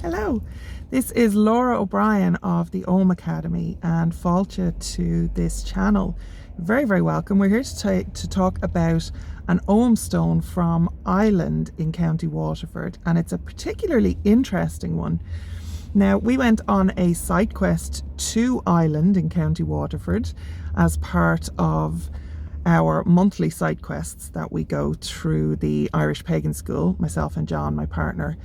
Hello, this is Lora O'Brien of the Ogham Academy and Fáilte to this channel. Very, very welcome. We're here to talk about an Ogham stone from Ireland in County Waterford, and it's a particularly interesting one. Now, we went on a site quest to Ireland in County Waterford as part of our monthly site quests that we go through the Irish Pagan School, myself and John, my partner.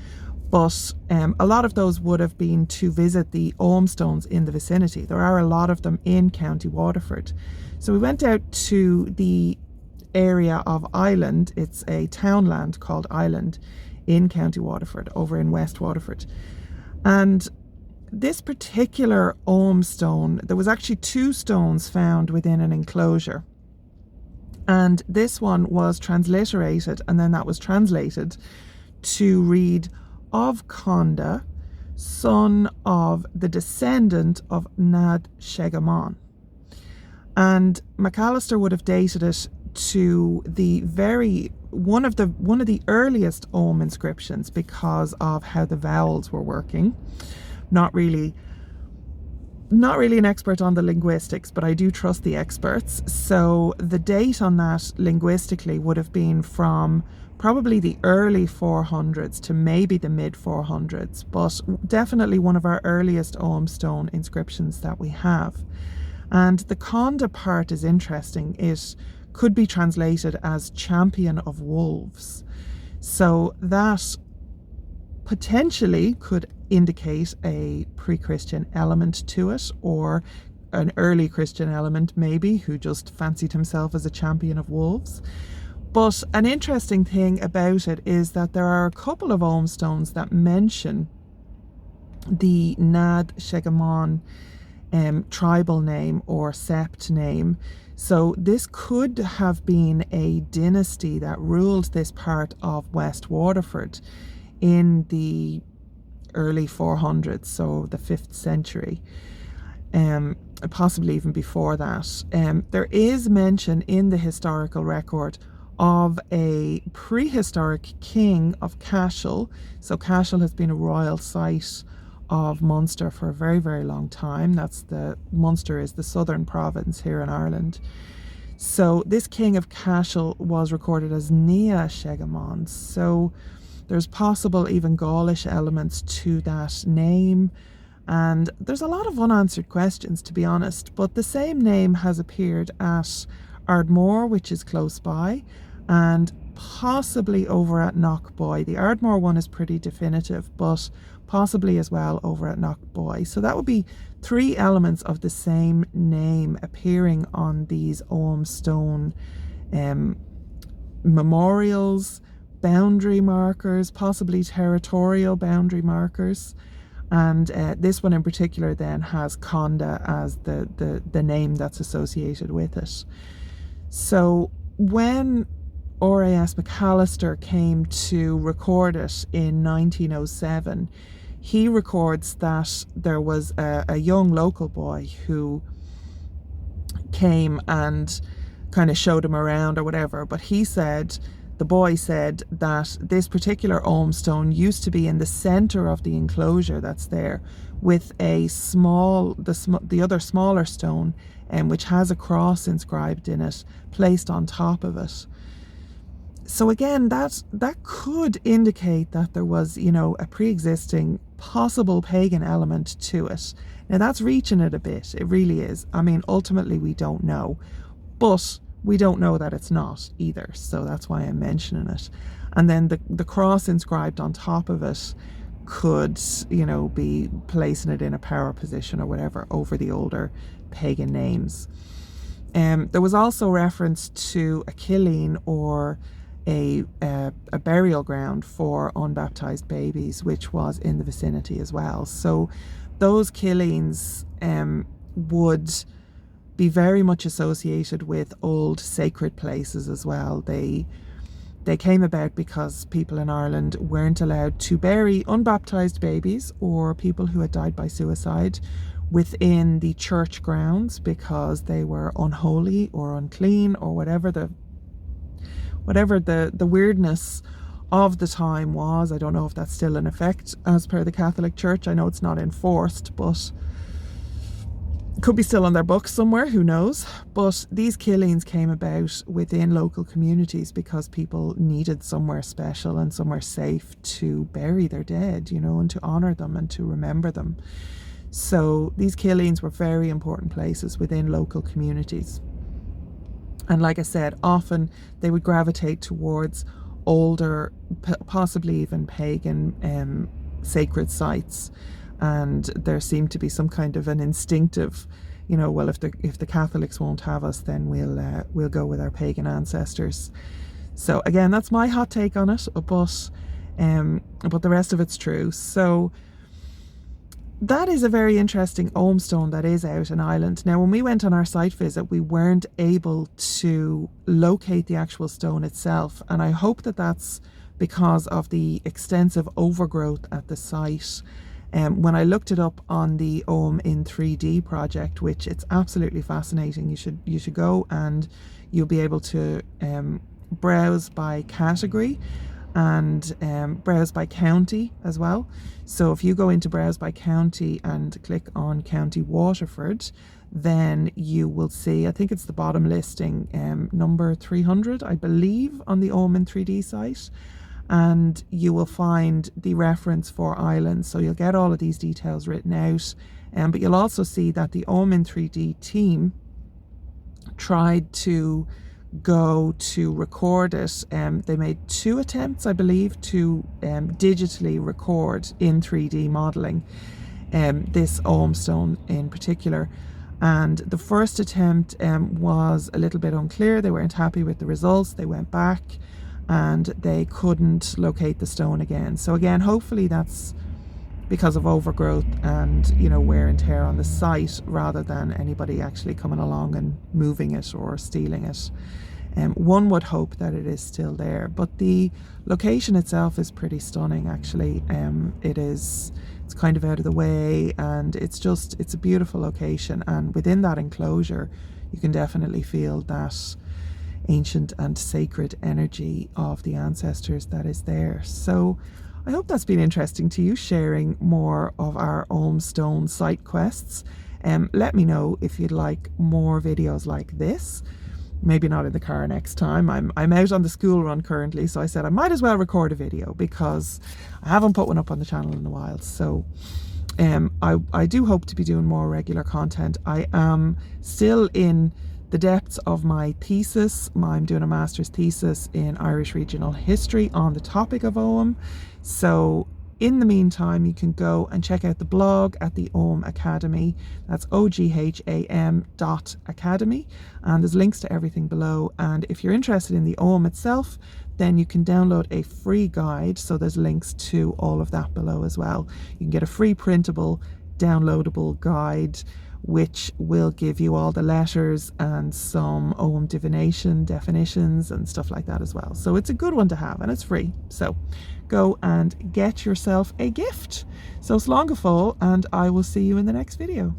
But a lot of those would have been to visit the Ogham stones in the vicinity. There are a lot of them in County Waterford. So we went out to the area of Island. It's a townland called Island in County Waterford, over in West Waterford. And this particular Ogham stone, there was actually two stones found within an enclosure. And this one was transliterated, and then that was translated to read, "Of Conda, son of the descendant of Nad Shegamon." And McAllister would have dated it to the one of the earliest Ogham inscriptions because of how the vowels were working. Not really an expert on the linguistics, but I do trust the experts. So the date on that linguistically would have been from probably the early 400s to maybe the mid 400s, but definitely one of our earliest Ogham stone inscriptions that we have. And the Conda part is interesting. It could be translated as champion of wolves. So that potentially could indicate a pre-Christian element to it, or an early Christian element maybe, who just fancied himself as a champion of wolves. But an interesting thing about it is that there are a couple of Ogham stones that mention the Nad Shegamon tribal name or sept name. So this could have been a dynasty that ruled this part of West Waterford in the early 400s, so the 5th century, possibly even before that. There is mention in the historical record of a prehistoric king of Cashel. So Cashel has been a royal site of Munster for a very, very long time. Munster is the southern province here in Ireland. So this king of Cashel was recorded as Nia Shegamon. So there's possible even Gaulish elements to that name. And there's a lot of unanswered questions, to be honest. But the same name has appeared at Ardmore, which is close by, and possibly over at Knockboy. The Ardmore one is pretty definitive, but possibly as well over at Knockboy. So that would be three elements of the same name appearing on these Ogham stone memorials, boundary markers, possibly territorial boundary markers. And this one in particular then has Conda as the name that's associated with it. So when R.A.S. McAllister came to record it in 1907, he records that there was a young local boy who came and kind of showed him around or whatever, but the boy said that this particular Ogham stone used to be in the center of the enclosure that's there, with the other smaller stone, which has a cross inscribed in it, placed on top of it. So again, that could indicate that there was, a pre-existing possible pagan element to it. Now that's reaching it a bit. It really is. I mean, ultimately we don't know, but we don't know that it's not either. So that's why I'm mentioning it. And then the cross inscribed on top of it could, be placing it in a power position or whatever over the older pagan names. There was also reference to a killeen, or a burial ground for unbaptized babies, which was in the vicinity as well. So those killeens would be very much associated with old sacred places as well. They came about because people in Ireland weren't allowed to bury unbaptized babies or people who had died by suicide within the church grounds because they were unholy or unclean, or whatever the weirdness of the time was. I don't know if that's still in effect as per the Catholic Church. I know it's not enforced, but could be still on their books somewhere, who knows. But these killings came about within local communities because people needed somewhere special and somewhere safe to bury their dead, you know, and to honour them and to remember them. So these killings were very important places within local communities. And like I said, often they would gravitate towards older, possibly even pagan sacred sites, and there seemed to be some kind of an instinctive, you know, well, if the Catholics won't have us, then we'll go with our pagan ancestors. So again, that's my hot take on it, but the rest of it's true. So that is a very interesting Ogham stone that is out in Ireland. Now, when we went on our site visit, we weren't able to locate the actual stone itself, and I hope that that's because of the extensive overgrowth at the site. When I looked it up on the Ogham in 3D project, which it's absolutely fascinating, you should go, and you'll be able to browse by category and browse by county as well. So if you go into browse by county and click on County Waterford, then you will see, I think it's the bottom listing, number 300, I believe, on the Ogham in 3D site. And you will find the reference for Ireland. So you'll get all of these details written out. But you'll also see that the Ogham in 3D team tried to go to record it. They made 2 attempts, I believe, to digitally record in 3D modelling this Ogham stone in particular. And the first attempt was a little bit unclear. They weren't happy with the results. They went back and they couldn't locate the stone again. So again, hopefully that's because of overgrowth and, you know, wear and tear on the site, rather than anybody actually coming along and moving it or stealing it. One would hope that it is still there, but the location itself is pretty stunning, actually. It's kind of out of the way, and it's a beautiful location, and within that enclosure you can definitely feel that ancient and sacred energy of the ancestors that is there. So I hope that's been interesting to you, sharing more of our Ogham stone site quests. Let me know if you'd like more videos like this. Maybe not in the car next time. I'm out on the school run currently, so I said I might as well record a video because I haven't put one up on the channel in a while. So I do hope to be doing more regular content. I am still in the depths of my thesis. I'm doing a master's thesis in Irish regional history on the topic of Ogham. So in the meantime, you can go and check out the blog at the Ogham Academy. That's ogham.academy, and there's links to everything below. And if you're interested in the Ogham itself, then you can download a free guide. So there's links to all of that below as well. You can get a free printable, downloadable guide, which will give you all the letters and some Ogham divination definitions and stuff like that as well. So it's a good one to have, and it's free. So go and get yourself a gift. So slán go fóill, and I will see you in the next video.